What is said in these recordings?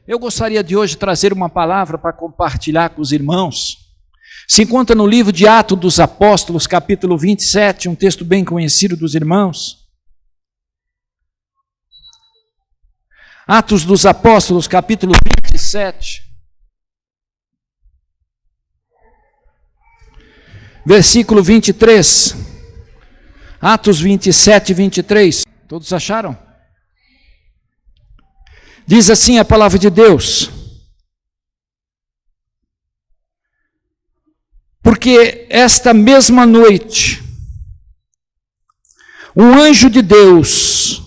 Eu gostaria de hoje trazer uma palavra para compartilhar com os irmãos. Se encontra no livro de Atos dos Apóstolos, capítulo 27, um texto bem conhecido dos irmãos. Atos dos Apóstolos, capítulo 27, versículo 23. Atos 27, 23. Todos acharam? Diz assim a palavra de Deus: porque esta mesma noite, um anjo de Deus,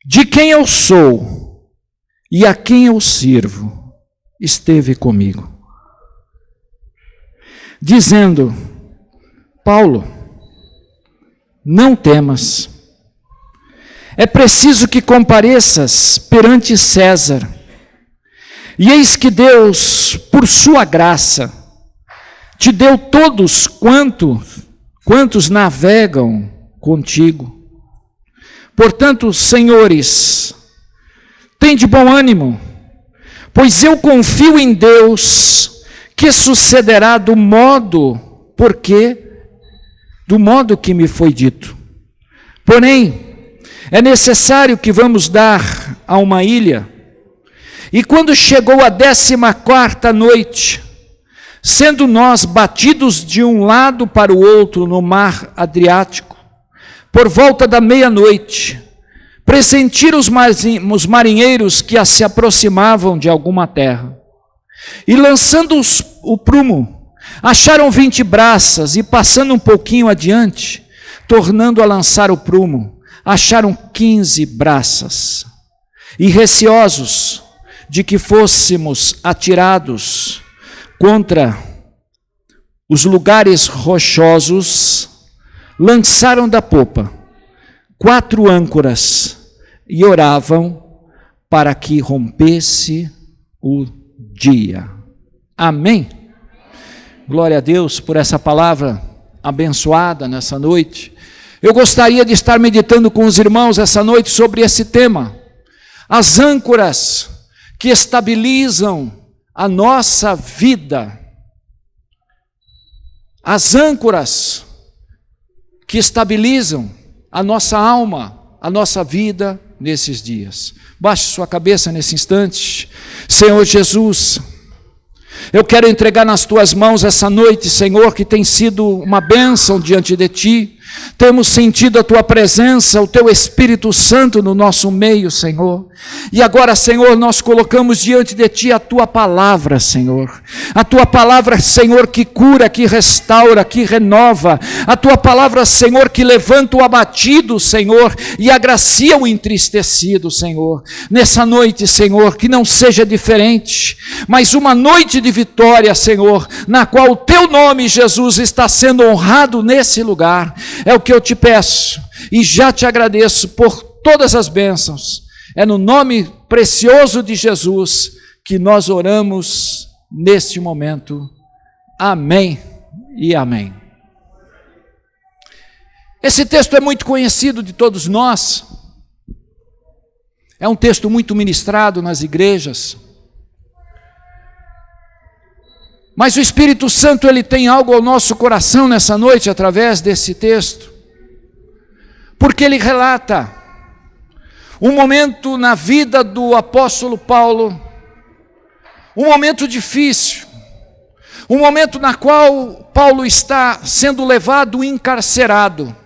de quem eu sou e a quem eu sirvo, esteve comigo, dizendo: Paulo, não temas. É preciso que compareças perante César. E eis que Deus, por sua graça, te deu todos quantos navegam contigo. Portanto, senhores, tende bom ânimo, pois eu confio em Deus, que sucederá do modo que me foi dito. Porém, é necessário que vamos dar a uma ilha. E quando chegou a 14ª noite, sendo nós batidos de um lado para o outro no mar Adriático, por volta da meia-noite, pressentiram os marinheiros que se aproximavam de alguma terra. E lançando o prumo, acharam 20 braças, e passando um pouquinho adiante, tornando a lançar o prumo, acharam 15 braças. E receosos de que fôssemos atirados contra os lugares rochosos, lançaram da popa 4 âncoras e oravam para que rompesse o dia. Amém? Glória a Deus por essa palavra abençoada nessa noite. Eu gostaria de estar meditando com os irmãos essa noite sobre esse tema: as âncoras que estabilizam a nossa vida. As âncoras que estabilizam a nossa alma, a nossa vida nesses dias. Baixe sua cabeça nesse instante. Senhor Jesus, eu quero entregar nas tuas mãos essa noite, Senhor, que tem sido uma bênção diante de ti. Temos sentido a tua presença, o teu Espírito Santo no nosso meio, Senhor. E agora, Senhor, nós colocamos diante de ti a tua palavra, Senhor. A tua palavra, Senhor, que cura, que restaura, que renova. A tua palavra, Senhor, que levanta o abatido, Senhor, e agracia o entristecido, Senhor. Nessa noite, Senhor, que não seja diferente, mas uma noite de vitória, Senhor, na qual o teu nome, Jesus, está sendo honrado nesse lugar. É o que eu te peço e já te agradeço por todas as bênçãos. É no nome precioso de Jesus que nós oramos neste momento. Amém e amém. Esse texto é muito conhecido de todos nós. É um texto muito ministrado nas igrejas. Mas o Espírito Santo, ele tem algo ao nosso coração nessa noite, através desse texto, porque ele relata um momento na vida do apóstolo Paulo, um momento difícil, um momento na qual Paulo está sendo levado encarcerado.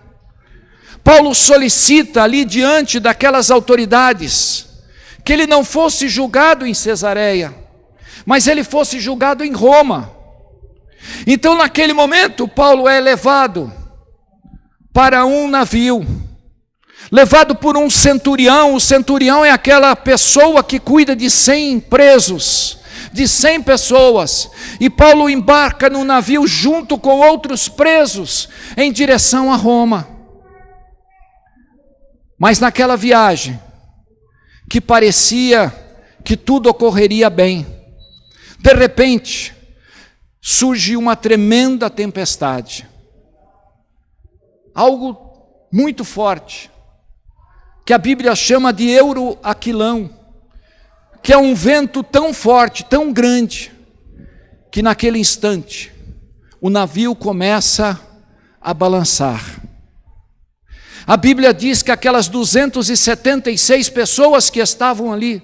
Paulo solicita ali diante daquelas autoridades, que ele não fosse julgado em Cesareia, mas ele fosse julgado em Roma. Então, naquele momento, Paulo é levado para um navio, levado por um centurião. O centurião é aquela pessoa que cuida de 100 presos, de 100 pessoas. E Paulo embarca no navio junto com outros presos em direção a Roma. Mas naquela viagem, que parecia que tudo ocorreria bem, de repente, surge uma tremenda tempestade. Algo muito forte, que a Bíblia chama de Euroaquilão, que é um vento tão forte, tão grande, que naquele instante o navio começa a balançar. A Bíblia diz que aquelas 276 pessoas que estavam ali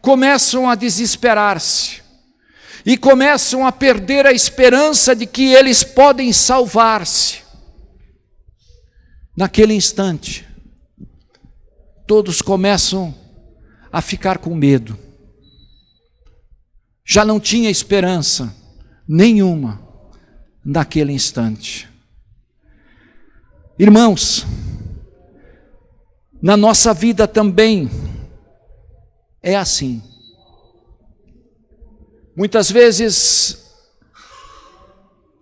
começam a desesperar-se e começam a perder a esperança de que eles podem salvar-se. Naquele instante, todos começam a ficar com medo. Já não tinha esperança nenhuma naquele instante. Irmãos, na nossa vida também é assim. Muitas vezes,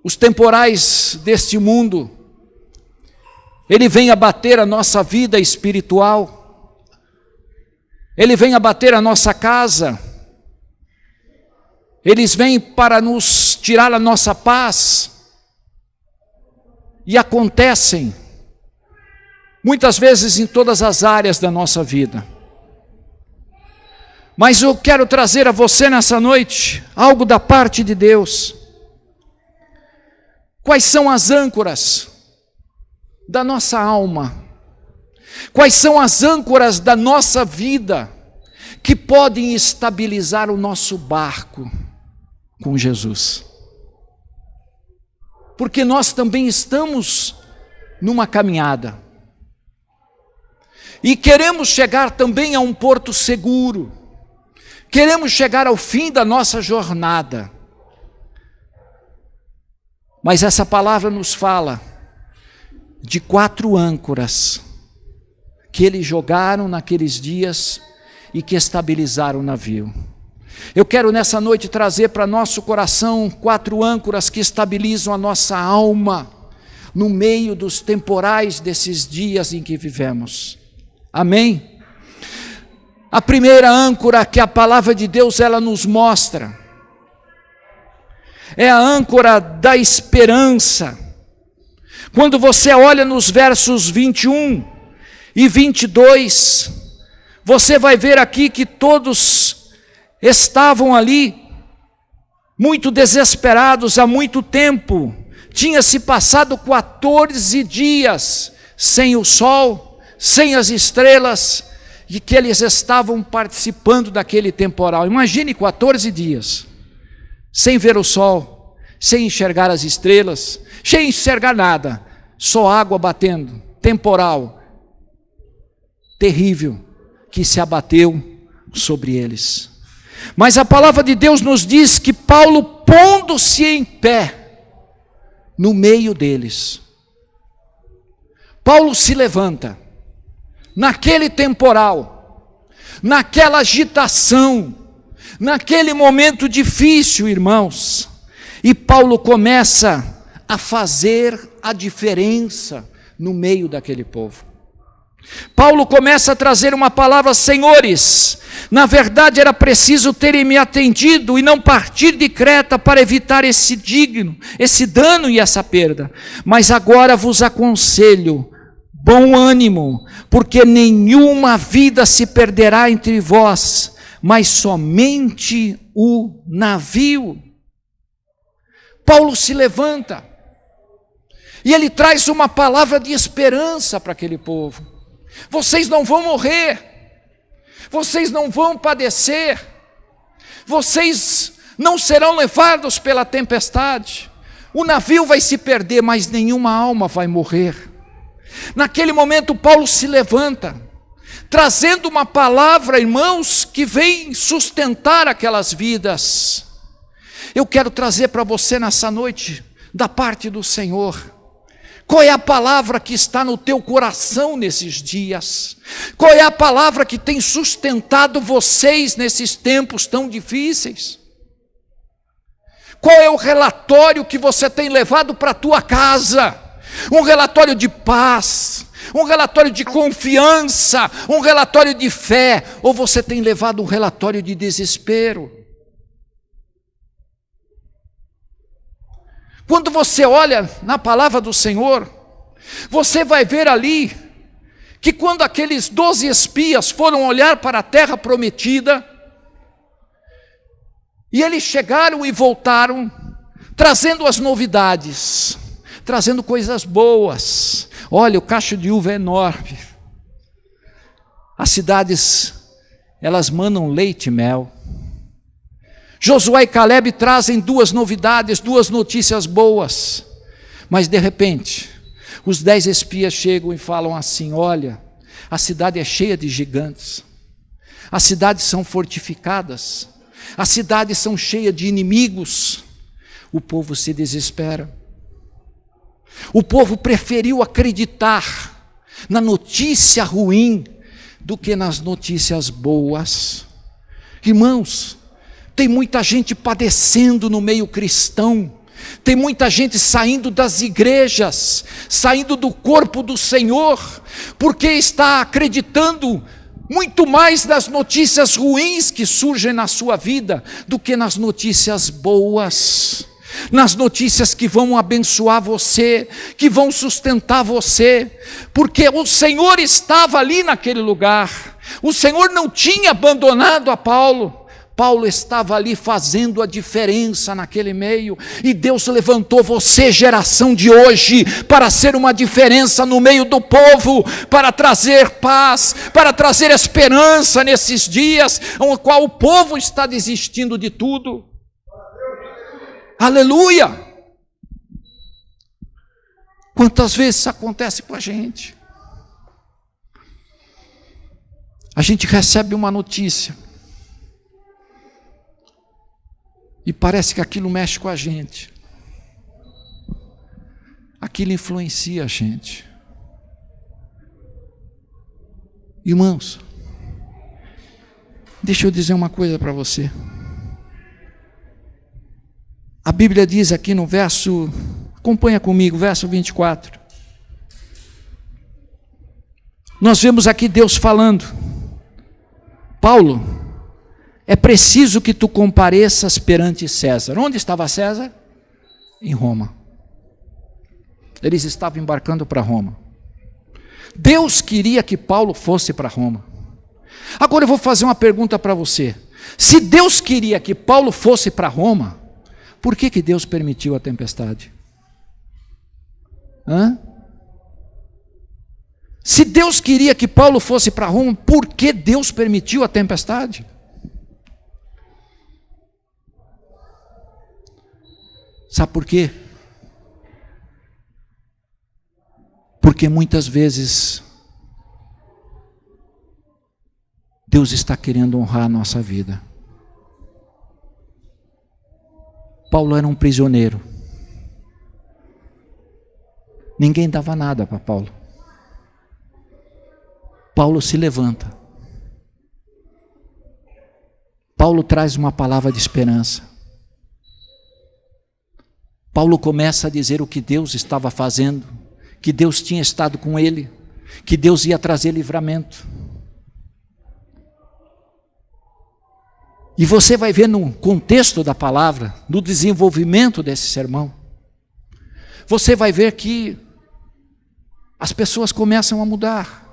os temporais deste mundo, ele vem abater a nossa vida espiritual, ele vem abater a nossa casa, eles vêm para nos tirar a nossa paz, e acontecem, muitas vezes em todas as áreas da nossa vida. Mas eu quero trazer a você nessa noite algo da parte de Deus. Quais são as âncoras da nossa alma? Quais são as âncoras da nossa vida que podem estabilizar o nosso barco com Jesus? Porque nós também estamos numa caminhada e queremos chegar também a um porto seguro, queremos chegar ao fim da nossa jornada. Mas essa palavra nos fala de 4 âncoras que eles jogaram naqueles dias e que estabilizaram o navio. Eu quero nessa noite trazer para nosso coração 4 âncoras que estabilizam a nossa alma no meio dos temporais desses dias em que vivemos. Amém? A primeira âncora que a palavra de Deus ela nos mostra é a âncora da esperança. Quando você olha nos versos 21 e 22, você vai ver aqui que todos estavam ali muito desesperados há muito tempo. Tinha se passado 14 dias sem o sol, sem as estrelas, e que eles estavam participando daquele temporal. Imagine 14 dias sem ver o sol, sem enxergar as estrelas, sem enxergar nada, só água batendo, temporal terrível que se abateu sobre eles. Mas a palavra de Deus nos diz que Paulo, pondo-se em pé no meio deles, Paulo se levanta naquele temporal, naquela agitação, naquele momento difícil, irmãos, e Paulo começa a fazer a diferença no meio daquele povo. Paulo começa a trazer uma palavra: senhores, na verdade era preciso terem me atendido e não partir de Creta para evitar esse dano e essa perda. Mas agora vos aconselho, bom ânimo, porque nenhuma vida se perderá entre vós, mas somente o navio. Paulo se levanta e ele traz uma palavra de esperança para aquele povo. Vocês não vão morrer, vocês não vão padecer, vocês não serão levados pela tempestade, o navio vai se perder, mas nenhuma alma vai morrer. Naquele momento Paulo se levanta, trazendo uma palavra, irmãos, que vem sustentar aquelas vidas. Eu quero trazer para você nessa noite, da parte do Senhor, qual é a palavra que está no teu coração nesses dias? Qual é a palavra que tem sustentado vocês nesses tempos tão difíceis? Qual é o relatório que você tem levado para a tua casa? Um relatório de paz, um relatório de confiança, um relatório de fé, ou você tem levado um relatório de desespero? Quando você olha na palavra do Senhor, você vai ver ali que quando aqueles 12 espias foram olhar para a terra prometida, E eles chegaram e voltaram, trazendo as novidades, trazendo coisas boas. Olha, o cacho de uva é enorme. As cidades, elas mandam leite e mel. Josué e Caleb trazem duas novidades, duas notícias boas. Mas de repente, os 10 espias chegam e falam assim: olha, a cidade é cheia de gigantes, as cidades são fortificadas, as cidades são cheias de inimigos. O povo se desespera. O povo preferiu acreditar na notícia ruim do que nas notícias boas. Irmãos, tem muita gente padecendo no meio cristão, tem muita gente saindo das igrejas, saindo do corpo do Senhor, porque está acreditando muito mais nas notícias ruins que surgem na sua vida do que nas notícias boas, nas notícias que vão abençoar você, que vão sustentar você, porque o Senhor estava ali naquele lugar. O Senhor não tinha abandonado a Paulo. Paulo estava ali fazendo a diferença naquele meio, e Deus levantou você, geração de hoje, para ser uma diferença no meio do povo, para trazer paz, para trazer esperança nesses dias, no qual o povo está desistindo de tudo. Aleluia! Quantas vezes isso acontece com a gente? A gente recebe uma notícia, e parece que aquilo mexe com a gente, aquilo influencia a gente. Irmãos, deixa eu dizer uma coisa para você. A Bíblia diz aqui no verso, acompanha comigo, verso 24. Nós vemos aqui Deus falando: Paulo, é preciso que tu compareças perante César. Onde estava César? Em Roma. Eles estavam embarcando para Roma. Deus queria que Paulo fosse para Roma. Agora eu vou fazer uma pergunta para você. Se Deus queria que Paulo fosse para Roma, por que Deus permitiu a tempestade? Se Deus queria que Paulo fosse para Roma, por que Deus permitiu a tempestade? Sabe por quê? Porque muitas vezes Deus está querendo honrar a nossa vida. Paulo era um prisioneiro. Ninguém dava nada para Paulo. Paulo se levanta. Paulo traz uma palavra de esperança. Paulo começa a dizer o que Deus estava fazendo, que Deus tinha estado com ele, que Deus ia trazer livramento. E você vai ver no contexto da palavra, no desenvolvimento desse sermão, você vai ver que as pessoas começam a mudar.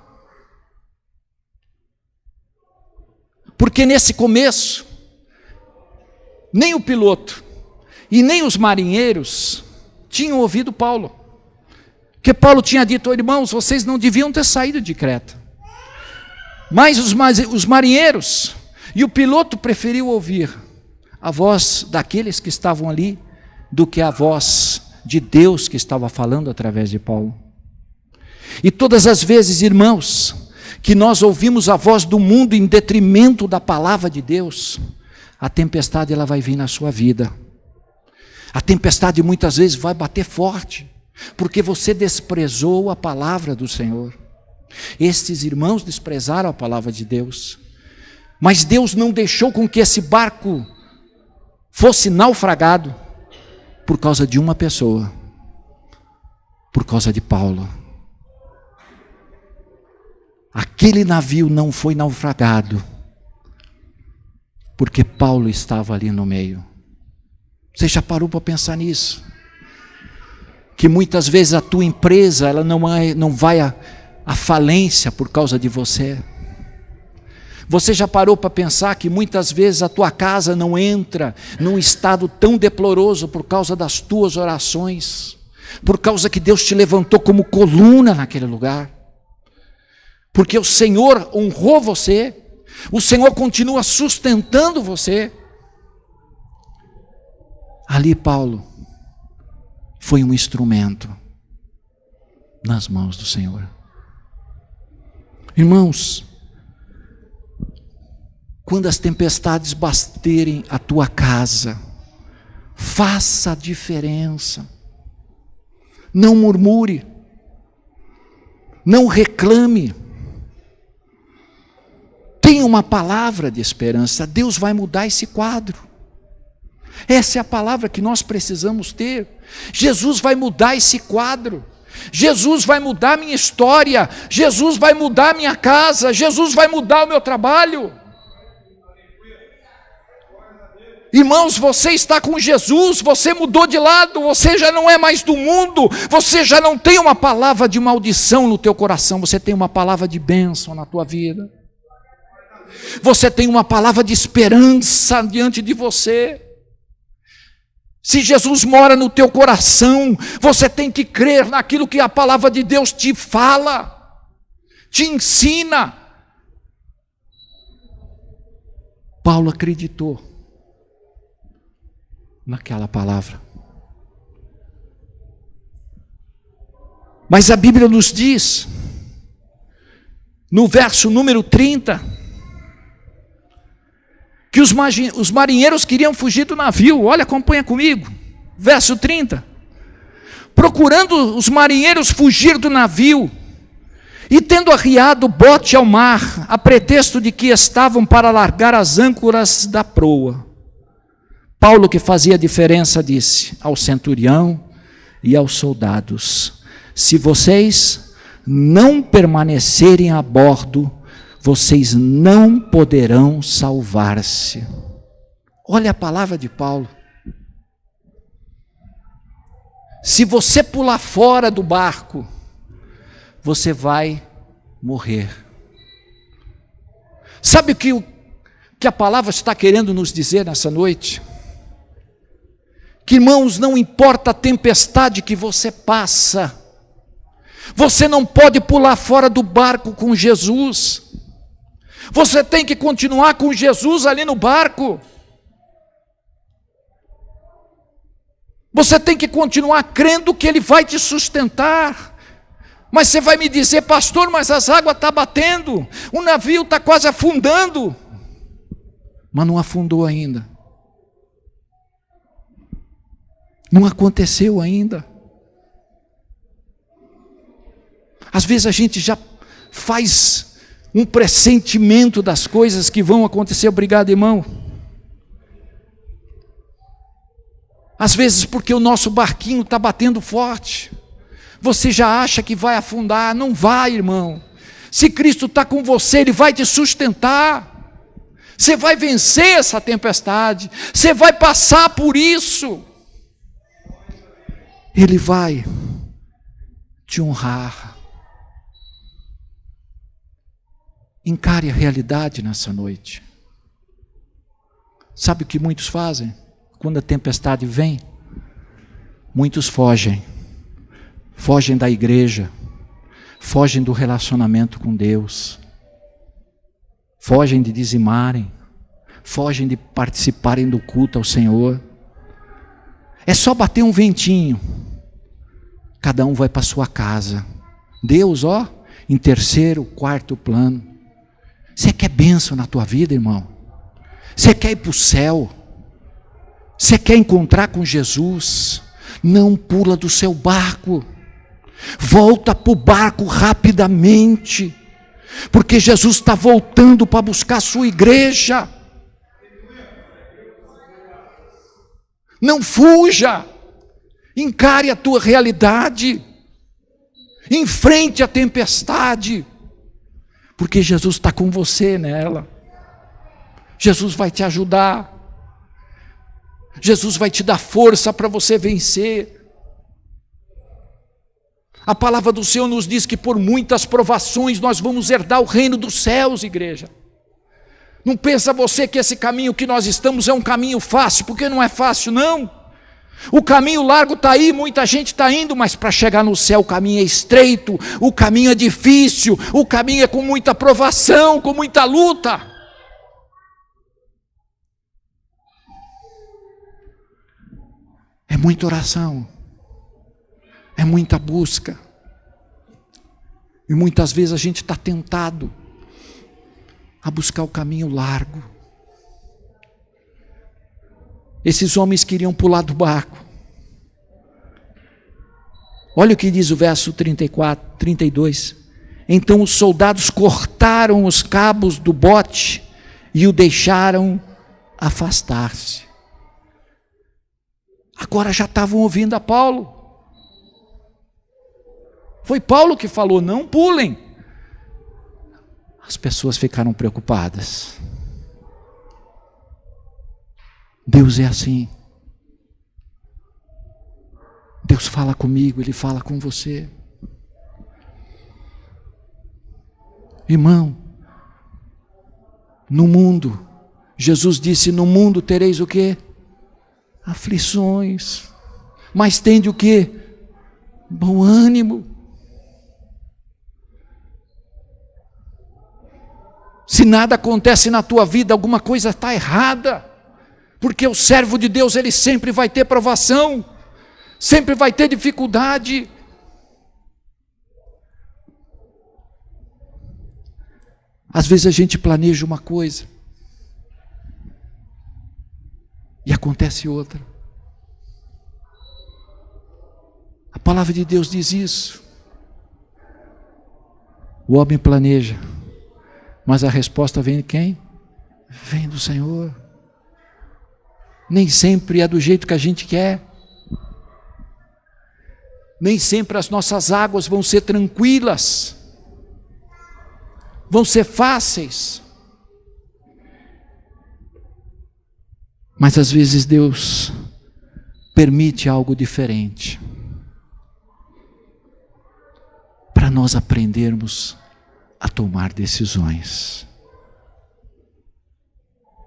Porque nesse começo, nem o piloto e nem os marinheiros tinham ouvido Paulo. Porque Paulo tinha dito: irmãos, vocês não deviam ter saído de Creta. Mas os marinheiros e o piloto preferiu ouvir a voz daqueles que estavam ali do que a voz de Deus que estava falando através de Paulo. E todas as vezes, irmãos, que nós ouvimos a voz do mundo em detrimento da palavra de Deus, a tempestade ela vai vir na sua vida. A tempestade muitas vezes vai bater forte, porque você desprezou a palavra do Senhor. Estes irmãos desprezaram a palavra de Deus, mas Deus não deixou com que esse barco fosse naufragado por causa de uma pessoa, por causa de Paulo. Aquele navio não foi naufragado porque Paulo estava ali no meio. Você já parou para pensar nisso? Que muitas vezes a tua empresa ela não vai à falência por causa de você. Você já parou para pensar que muitas vezes a tua casa não entra num estado tão deploroso por causa das tuas orações, por causa que Deus te levantou como coluna naquele lugar, porque o Senhor honrou você, o Senhor continua sustentando você. Ali Paulo foi um instrumento nas mãos do Senhor. Irmãos, quando as tempestades baterem a tua casa, faça a diferença. Não murmure, não reclame. Tenha uma palavra de esperança. Deus vai mudar esse quadro. Essa é a palavra que nós precisamos ter. Jesus vai mudar esse quadro. Jesus vai mudar a minha história. Jesus vai mudar a minha casa. Jesus vai mudar o meu trabalho. Irmãos, você está com Jesus, você mudou de lado, você já não é mais do mundo, você já não tem uma palavra de maldição no teu coração, você tem uma palavra de bênção na tua vida. Você tem uma palavra de esperança diante de você. Se Jesus mora no teu coração, você tem que crer naquilo que a palavra de Deus te fala, te ensina. Paulo acreditou naquela palavra. Mas a Bíblia nos diz, no verso número 30, que os marinheiros queriam fugir do navio. Olha, acompanha comigo, verso 30. Procurando os marinheiros fugir do navio, e tendo arriado o bote ao mar, a pretexto de que estavam para largar as âncoras da proa, Paulo, que fazia a diferença, disse ao centurião e aos soldados: se vocês não permanecerem a bordo, vocês não poderão salvar-se. Olha a palavra de Paulo. Se você pular fora do barco, você vai morrer. Sabe o que a palavra está querendo nos dizer nessa noite? Que, irmãos, não importa a tempestade que você passa, você não pode pular fora do barco com Jesus. Você tem que continuar com Jesus ali no barco. Você tem que continuar crendo que Ele vai te sustentar. Mas você vai me dizer: pastor, mas as águas estão batendo, o navio está quase afundando. Mas não afundou ainda. Não aconteceu ainda. Às vezes a gente já faz um pressentimento das coisas que vão acontecer. Obrigado, irmão. Às vezes porque o nosso barquinho está batendo forte, você já acha que vai afundar. Não vai, irmão. Se Cristo está com você, Ele vai te sustentar. Você vai vencer essa tempestade, você vai passar por isso. Ele vai te honrar. Encare a realidade nessa noite. Sabe o que muitos fazem? Quando a tempestade vem, muitos fogem. Fogem da igreja, fogem do relacionamento com Deus, fogem de dizimarem, fogem de participarem do culto ao Senhor. É só bater um ventinho, cada um vai para sua casa. Deus, em terceiro, quarto plano. Você quer bênção na tua vida, irmão? Você quer ir para o céu? Você quer encontrar com Jesus? Não pula do seu barco. Volta para o barco rapidamente, porque Jesus está voltando para buscar a sua igreja. Não fuja, encare a tua realidade, enfrente a tempestade, porque Jesus está com você nela. Jesus vai te ajudar, Jesus vai te dar força para você vencer. A palavra do Senhor nos diz que por muitas provações nós vamos herdar o reino dos céus, igreja. Não pensa você que esse caminho que nós estamos é um caminho fácil, porque não é fácil, não. O caminho largo está aí, muita gente está indo, mas para chegar no céu o caminho é estreito, o caminho é difícil, o caminho é com muita provação, com muita luta. É muita oração, é muita busca. E muitas vezes a gente está tentado a buscar o caminho largo. Esses homens queriam pular do barco. Olha o que diz o verso 32. Então os soldados cortaram os cabos do bote e o deixaram afastar-se. Agora já estavam ouvindo a Paulo. Foi Paulo que falou, não pulem. As pessoas ficaram preocupadas. Deus é assim. Deus fala comigo, Ele fala com você. Irmão, no mundo, Jesus disse, no mundo tereis o quê? Aflições. Mas tende o quê? Bom ânimo. Se nada acontece na tua vida, alguma coisa está errada. Porque o servo de Deus, ele sempre vai ter provação, sempre vai ter dificuldade. Às vezes a gente planeja uma coisa e acontece outra. A palavra de Deus diz isso. O homem planeja, mas a resposta vem de quem? Vem do Senhor. Nem sempre é do jeito que a gente quer. Nem sempre as nossas águas vão ser tranquilas, vão ser fáceis. Mas às vezes Deus permite algo diferente, para nós aprendermos a tomar decisões.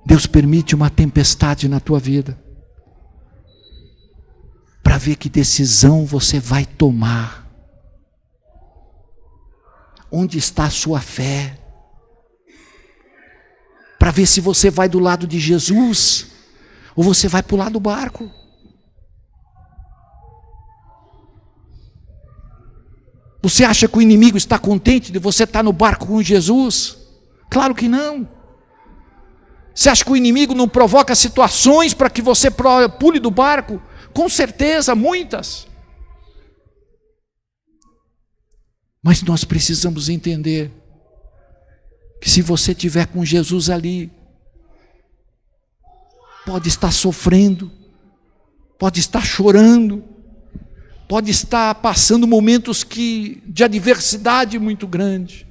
Deus permite uma tempestade na tua vida, para ver que decisão você vai tomar. Onde está a sua fé? Para ver se você vai do lado de Jesus, ou você vai para o lado do barco. Você acha que o inimigo está contente de você estar no barco com Jesus? Claro que não. Você acha que o inimigo não provoca situações para que você pule do barco? Com certeza, muitas. Mas nós precisamos entender que se você estiver com Jesus ali, pode estar sofrendo, pode estar chorando, pode estar passando momentos de adversidade muito grande,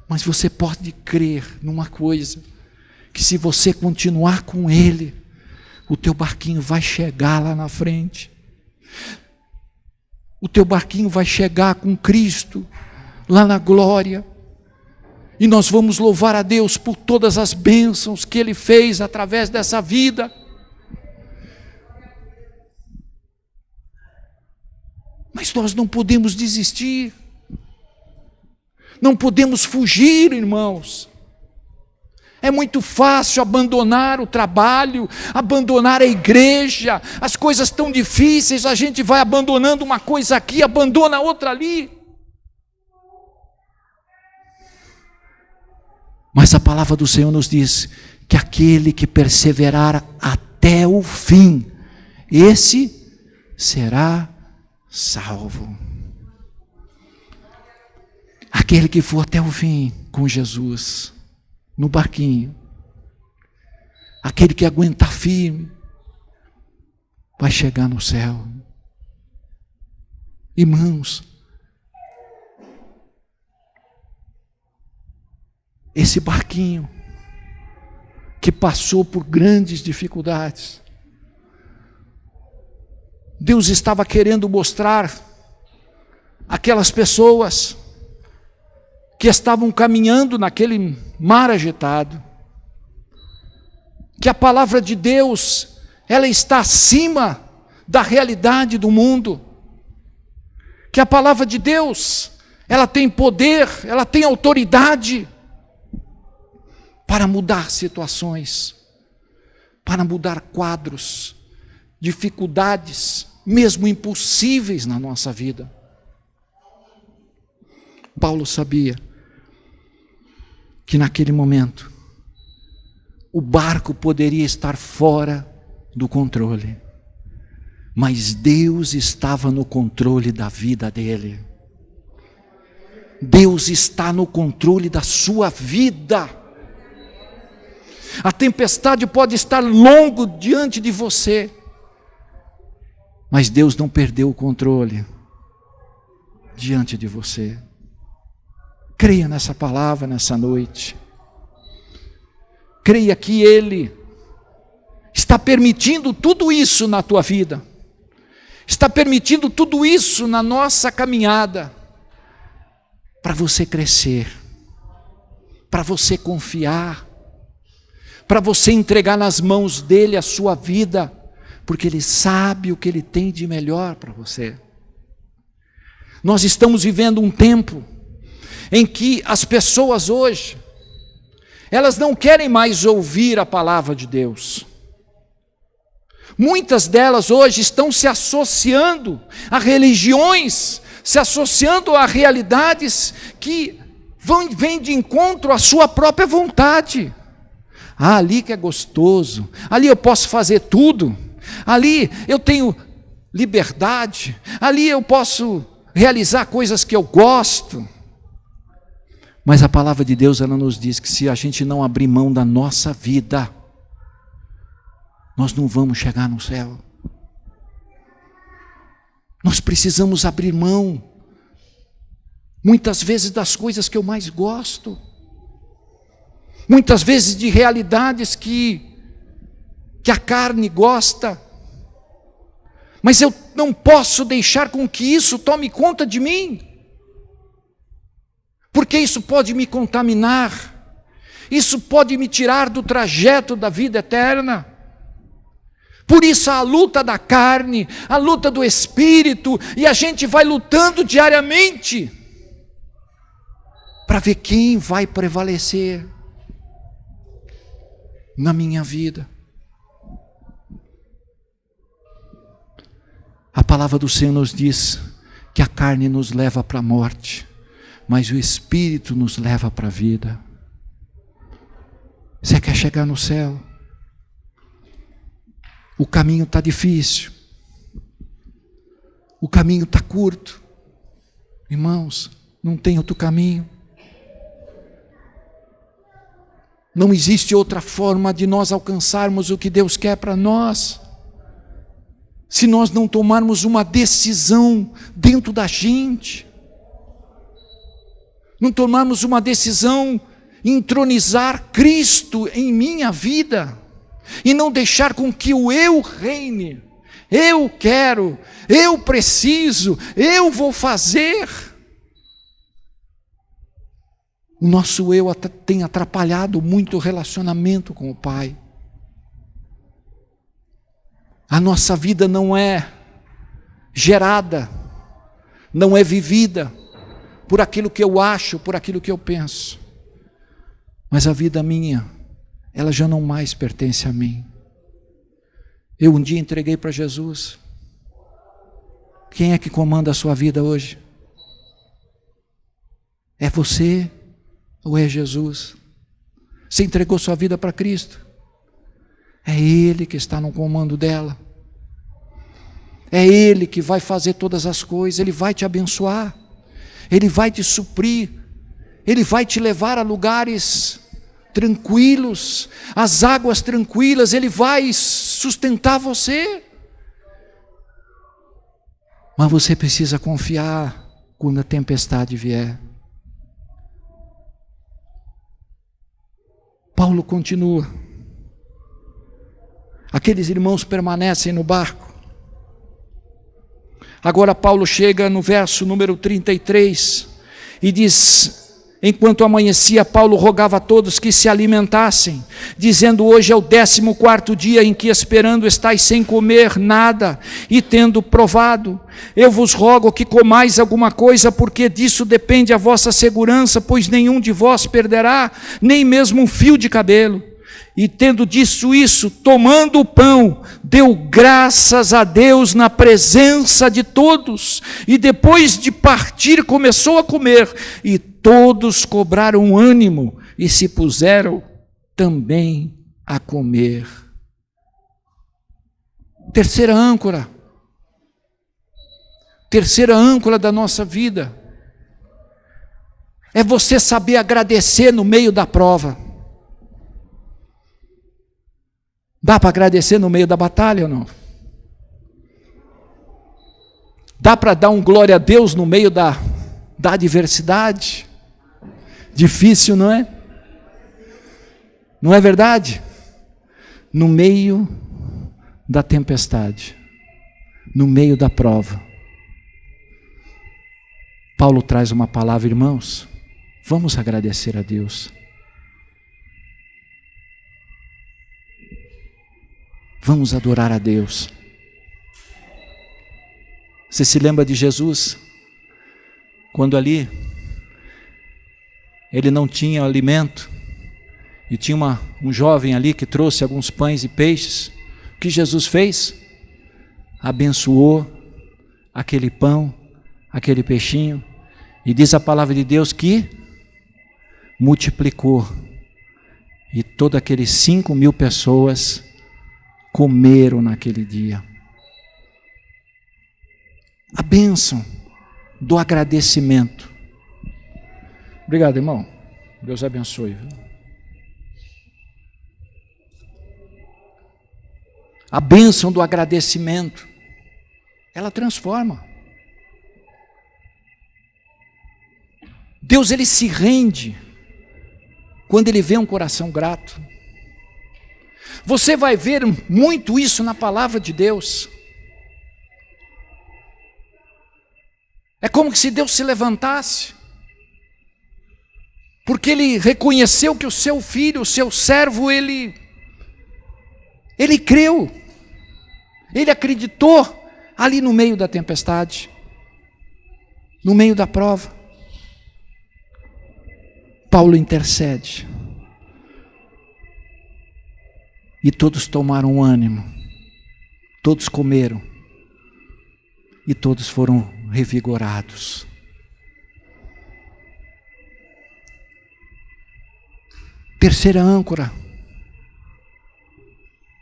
mas você pode crer numa coisa, que se você continuar com Ele, o teu barquinho vai chegar lá na frente. O teu barquinho vai chegar com Cristo lá na glória. E nós vamos louvar a Deus por todas as bênçãos que Ele fez através dessa vida. Mas nós não podemos desistir. Não podemos fugir, irmãos. É muito fácil abandonar o trabalho, abandonar a igreja, as coisas tão difíceis, a gente vai abandonando uma coisa aqui, abandona outra ali. Mas a palavra do Senhor nos diz que aquele que perseverar até o fim, esse será salvo. Aquele que for até o fim com Jesus, no barquinho, aquele que aguentar firme, vai chegar no céu. Irmãos, esse barquinho que passou por grandes dificuldades, Deus estava querendo mostrar aquelas pessoas que estavam caminhando naquele mar agitado, que a palavra de Deus, ela está acima da realidade do mundo, que a palavra de Deus, ela tem poder, ela tem autoridade para mudar situações, para mudar quadros, dificuldades, mesmo impossíveis na nossa vida. Paulo sabia que naquele momento o barco poderia estar fora do controle, mas Deus estava no controle da vida dele. Deus está no controle da sua vida. A tempestade pode estar longo diante de você, mas Deus não perdeu o controle diante de você. Creia nessa palavra nessa noite. Creia que Ele está permitindo tudo isso na tua vida. Está permitindo tudo isso na nossa caminhada, para você crescer, para você confiar, para você entregar nas mãos dEle a sua vida, porque Ele sabe o que Ele tem de melhor para você. Nós estamos vivendo um tempo em que as pessoas hoje, elas não querem mais ouvir a palavra de Deus. Muitas delas hoje estão se associando a religiões, se associando a realidades que vêm de encontro à sua própria vontade. Ah, ali que é gostoso, ali eu posso fazer tudo, ali eu tenho liberdade, ali eu posso realizar coisas que eu gosto. Mas a palavra de Deus, ela nos diz que se a gente não abrir mão da nossa vida, nós não vamos chegar no céu. Nós precisamos abrir mão, muitas vezes, das coisas que eu mais gosto, muitas vezes de realidades que a carne gosta, mas eu não posso deixar com que isso tome conta de mim, porque isso pode me contaminar, isso pode me tirar do trajeto da vida eterna. Por isso a luta da carne, a luta do espírito, e a gente vai lutando diariamente, para ver quem vai prevalecer na minha vida. A palavra do Senhor nos diz que a carne nos leva para a morte, mas o Espírito nos leva para a vida. Você quer chegar no céu? O caminho está difícil, o caminho está curto. Irmãos, não tem outro caminho. Não existe outra forma de nós alcançarmos o que Deus quer para nós, se nós não tomarmos uma decisão dentro da gente, não tomarmos uma decisão, entronizar Cristo em minha vida, e não deixar com que o eu reine. Eu quero, eu preciso, eu vou fazer. O nosso eu tem atrapalhado muito o relacionamento com o Pai. A nossa vida não é gerada, não é vivida por aquilo que eu acho, por aquilo que eu penso. Mas a vida minha, ela já não mais pertence a mim. Eu um dia entreguei para Jesus. Quem é que comanda a sua vida hoje? É você ou é Jesus? Você entregou sua vida para Cristo? É Ele que está no comando dela. É Ele que vai fazer todas as coisas. Ele vai te abençoar, Ele vai te suprir, Ele vai te levar a lugares tranquilos, as águas tranquilas. Ele vai sustentar você. Mas você precisa confiar quando a tempestade vier. Paulo continua. Aqueles irmãos permanecem no barco. Agora Paulo chega no verso número 33 e diz: Enquanto amanhecia, Paulo rogava a todos que se alimentassem, dizendo: hoje é o 14º dia em que esperando estáis sem comer nada, e tendo provado, eu vos rogo que comais alguma coisa, porque disso depende a vossa segurança, pois nenhum de vós perderá, nem mesmo um fio de cabelo. E tendo dito isso, tomando o pão, deu graças a Deus na presença de todos, e depois de partir começou a comer, e todos cobraram ânimo e se puseram também a comer. Terceira âncora da nossa vida é você saber agradecer no meio da prova. Dá para agradecer no meio da batalha ou não? Dá para dar um glória a Deus no meio da adversidade? Difícil, não é? Não é verdade? No meio da tempestade, no meio da prova, Paulo traz uma palavra: irmãos, vamos agradecer a Deus. Vamos adorar a Deus. Você se lembra de Jesus? Quando ali, ele não tinha alimento, e tinha um jovem ali que trouxe alguns pães e peixes. O que Jesus fez? Abençoou aquele pão, aquele peixinho, e diz a palavra de Deus que multiplicou, e todas aqueles 5.000 pessoas comeram naquele dia. A bênção do agradecimento. Obrigado, irmão. Deus abençoe. A bênção do agradecimento, ela transforma. Deus, ele se rende quando ele vê um coração grato. Você vai ver muito isso na palavra de Deus. É como se Deus se levantasse, porque ele reconheceu que o seu filho, o seu servo, ele creu, ele acreditou ali no meio da tempestade, no meio da prova. Paulo intercede. E todos tomaram ânimo, todos comeram, e todos foram revigorados. Terceira âncora,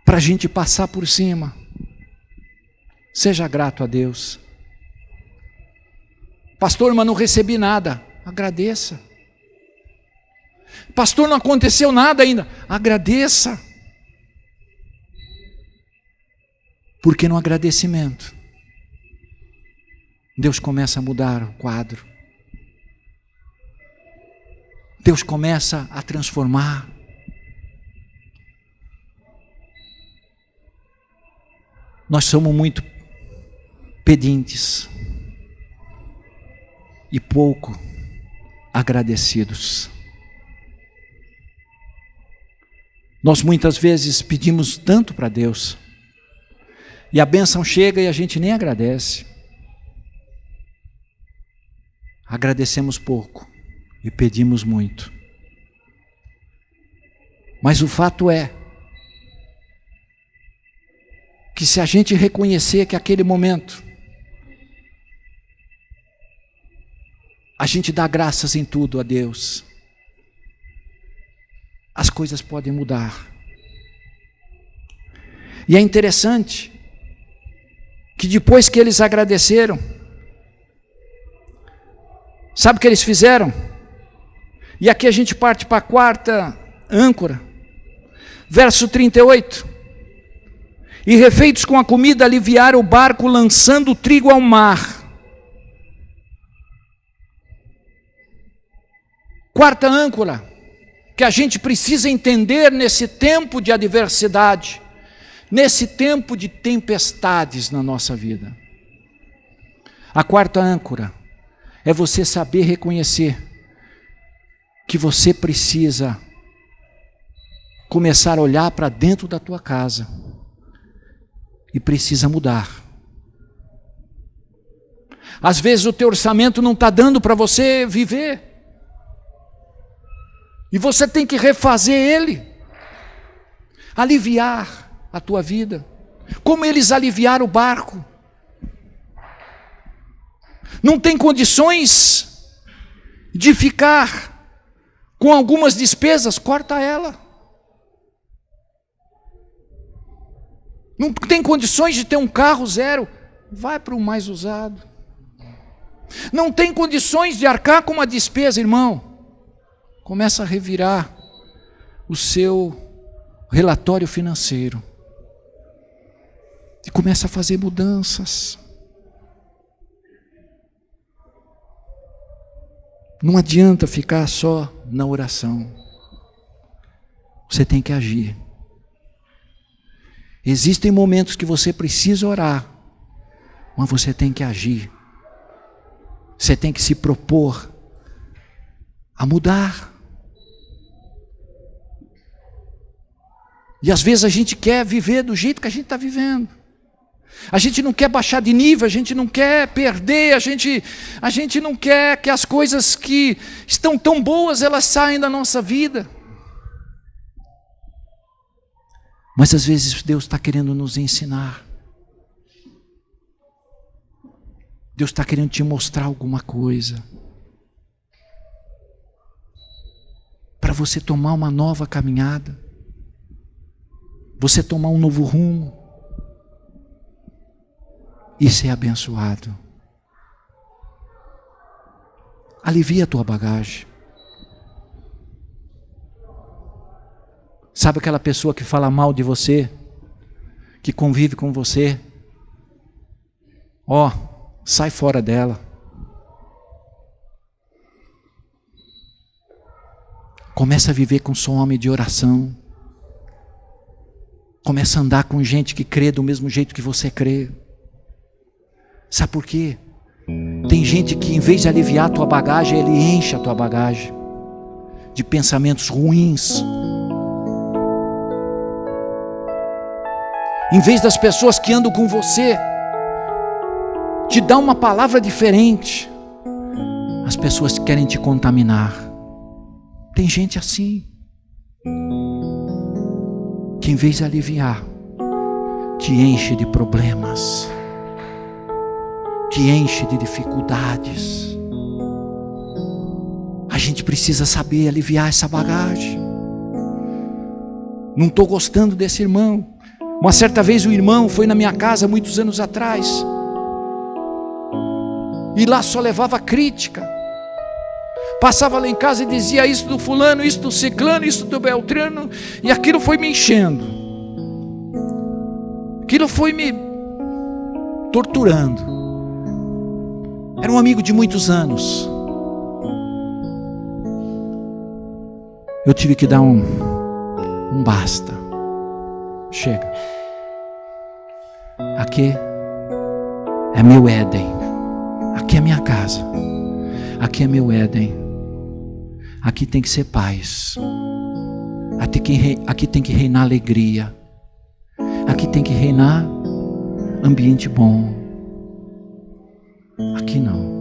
para a gente passar por cima: seja grato a Deus. Pastor, mas não recebi nada. Agradeça. Pastor, não aconteceu nada ainda. Agradeça. Porque no agradecimento, Deus começa a mudar o quadro. Deus começa a transformar. Nós somos muito pedintes e pouco agradecidos. Nós muitas vezes pedimos tanto para Deus, e a bênção chega e a gente nem agradece. Agradecemos pouco e pedimos muito. Mas o fato é que se a gente reconhecer que aquele momento a gente dá graças em tudo a Deus, as coisas podem mudar. E é interessante que depois que eles agradeceram, sabe o que eles fizeram? E aqui a gente parte para a quarta âncora, verso 38. E refeitos com a comida, aliviaram o barco, lançando o trigo ao mar. Quarta âncora, que a gente precisa entender nesse tempo de adversidade, nesse tempo de tempestades na nossa vida. A quarta âncora é você saber reconhecer que você precisa começar a olhar para dentro da tua casa e precisa mudar. Às vezes o teu orçamento não está dando para você viver. E você tem que refazer ele. Aliviar a tua vida. Como eles aliviaram o barco. Não tem condições de ficar com algumas despesas, corta ela. Não tem condições de ter um carro zero, vai para o mais usado. Não tem condições de arcar com uma despesa, irmão, começa a revirar o seu relatório financeiro e começa a fazer mudanças. Não adianta ficar só na oração, você tem que agir. Existem momentos que você precisa orar, mas você tem que agir. Você tem que se propor a mudar. E às vezes a gente quer viver do jeito que a gente está vivendo. A gente não quer baixar de nível, a gente não quer perder, a gente não quer que as coisas que estão tão boas, elas saiam da nossa vida. Mas às vezes Deus está querendo nos ensinar. Deus está querendo te mostrar alguma coisa. Para você tomar uma nova caminhada. Você tomar um novo rumo. E ser abençoado. Alivia a tua bagagem. Sabe aquela pessoa que fala mal de você? Que convive com você? Ó, sai fora dela. Começa a viver com só homem de oração. Começa a andar com gente que crê do mesmo jeito que você crê. Sabe por quê? Tem gente que em vez de aliviar a tua bagagem, ele enche a tua bagagem de pensamentos ruins. Em vez das pessoas que andam com você te dá uma palavra diferente, as pessoas querem te contaminar. Tem gente assim, que em vez de aliviar, te enche de problemas, te enche de dificuldades. A gente precisa saber aliviar essa bagagem. Não estou gostando desse irmão. Uma certa vez o irmão foi na minha casa muitos anos atrás, e lá só levava crítica. Passava lá em casa e dizia isso do fulano, isso do ciclano, isso do beltrano, e aquilo foi me enchendo. Aquilo foi me torturando. Era um amigo de muitos anos. Eu tive que dar um basta. Chega. Aqui é meu Éden. Aqui é minha casa. Aqui é meu Éden. Aqui tem que ser paz. Aqui tem que reinar alegria. Aqui tem que reinar ambiente bom. Aqui não.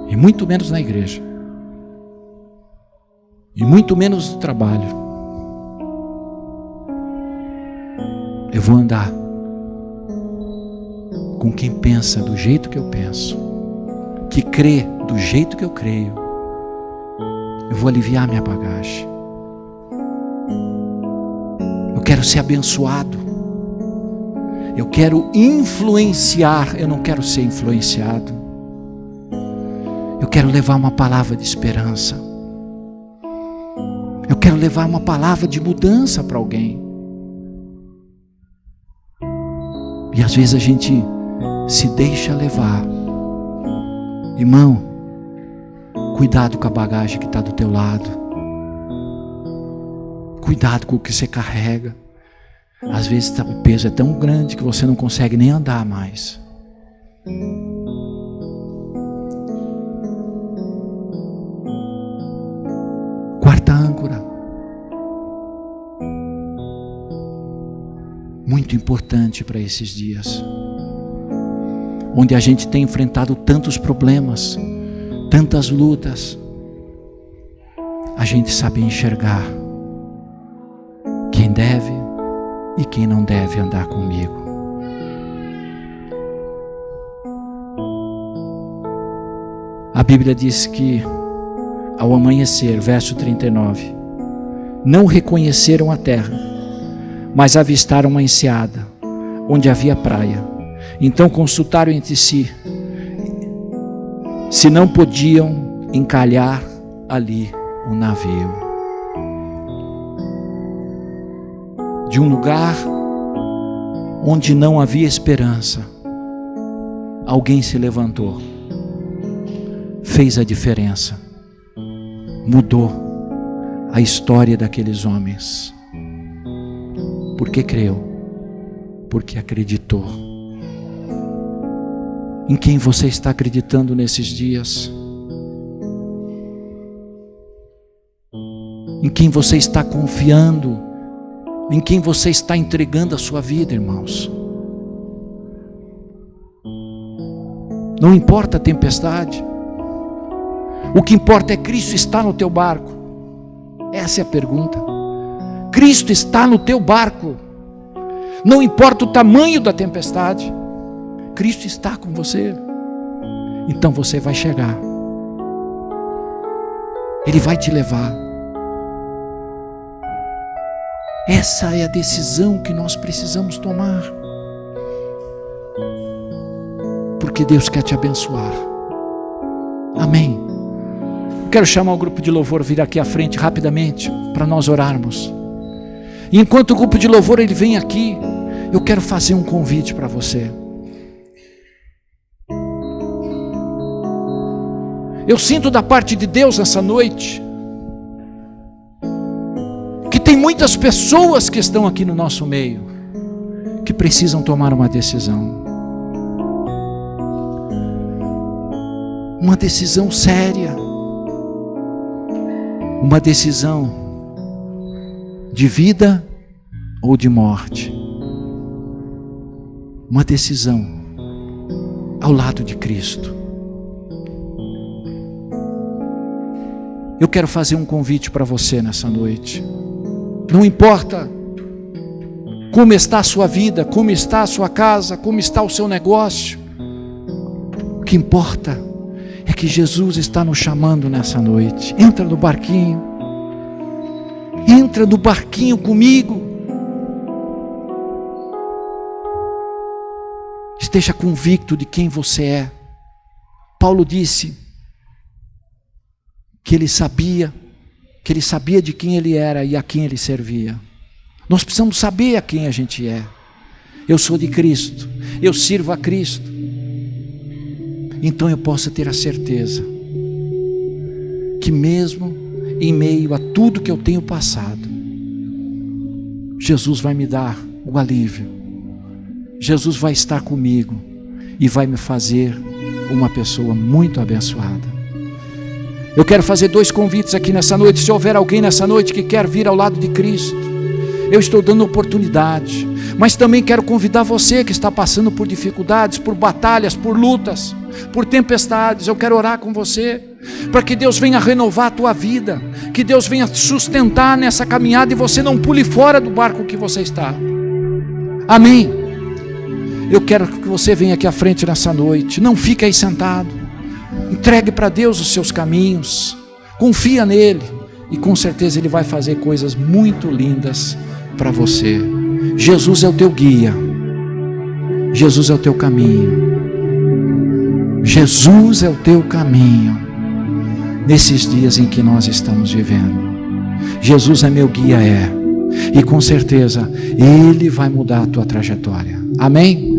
E muito menos na igreja. E muito menos no trabalho. Eu vou andar com quem pensa do jeito que eu penso, que crê do jeito que eu creio. Eu vou aliviar minha bagagem. Eu quero ser abençoado. Eu quero influenciar. Eu não quero ser influenciado. Eu quero levar uma palavra de esperança. Eu quero levar uma palavra de mudança para alguém. E às vezes a gente se deixa levar. Irmão, cuidado com a bagagem que está do teu lado. Cuidado com o que você carrega. Às vezes o peso é tão grande que você não consegue nem andar mais. muito importante para esses dias, onde a gente tem enfrentado tantos problemas, tantas lutas. A gente sabe enxergar quem deve e quem não deve andar comigo. A Bíblia diz que ao amanhecer, verso 39, não reconheceram a terra, mas avistaram uma enseada, onde havia praia. Então consultaram entre si, se não podiam encalhar ali o navio. De um lugar onde não havia esperança, alguém se levantou, fez a diferença, mudou a história daqueles homens, porque creu, porque acreditou. Em quem você está acreditando nesses dias? Em quem você está confiando? Em quem você está entregando a sua vida, irmãos? Não importa a tempestade, o que importa é Cristo estar no teu barco. Essa é a pergunta. Cristo está no teu barco. Não importa o tamanho da tempestade, Cristo está com você. Então você vai chegar. Ele vai te levar. Essa é a decisão que nós precisamos tomar. Porque Deus quer te abençoar. Amém. Quero chamar o grupo de louvor vir aqui à frente rapidamente para nós orarmos. E enquanto o grupo de louvor ele vem aqui, eu quero fazer um convite para você. Eu sinto da parte de Deus nessa noite que tem muitas pessoas que estão aqui no nosso meio que precisam tomar uma decisão. Uma decisão séria. Uma decisão de vida ou de morte. Uma decisão ao lado de Cristo. Eu quero fazer um convite para você nessa noite. Não importa como está a sua vida, como está a sua casa, como está o seu negócio. O que importa é que Jesus está nos chamando nessa noite. Entra no barquinho. Entra no barquinho comigo. Esteja convicto de quem você é. Paulo disse que ele sabia de quem ele era e a quem ele servia. Nós precisamos saber a quem a gente é. Eu sou de Cristo, eu sirvo a Cristo. Então eu posso ter a certeza que mesmo em meio a tudo que eu tenho passado, Jesus vai me dar o alívio. Jesus vai estar comigo e vai me fazer uma pessoa muito abençoada. Eu quero fazer 2 convites aqui nessa noite. Se houver alguém nessa noite que quer vir ao lado de Cristo, eu estou dando oportunidade. Mas também quero convidar você que está passando por dificuldades, por batalhas, por lutas, por tempestades. Eu quero orar com você, para que Deus venha renovar a tua vida, que Deus venha te sustentar nessa caminhada e você não pule fora do barco que você está. Amém. Eu quero que você venha aqui à frente nessa noite. Não fique aí sentado. Entregue para Deus os seus caminhos. Confia nele. E com certeza Ele vai fazer coisas muito lindas para você. Jesus é o teu guia. Jesus é o teu caminho. Jesus é o teu caminho. Nesses dias em que nós estamos vivendo. Jesus é meu guia, E com certeza Ele vai mudar a tua trajetória. Amém?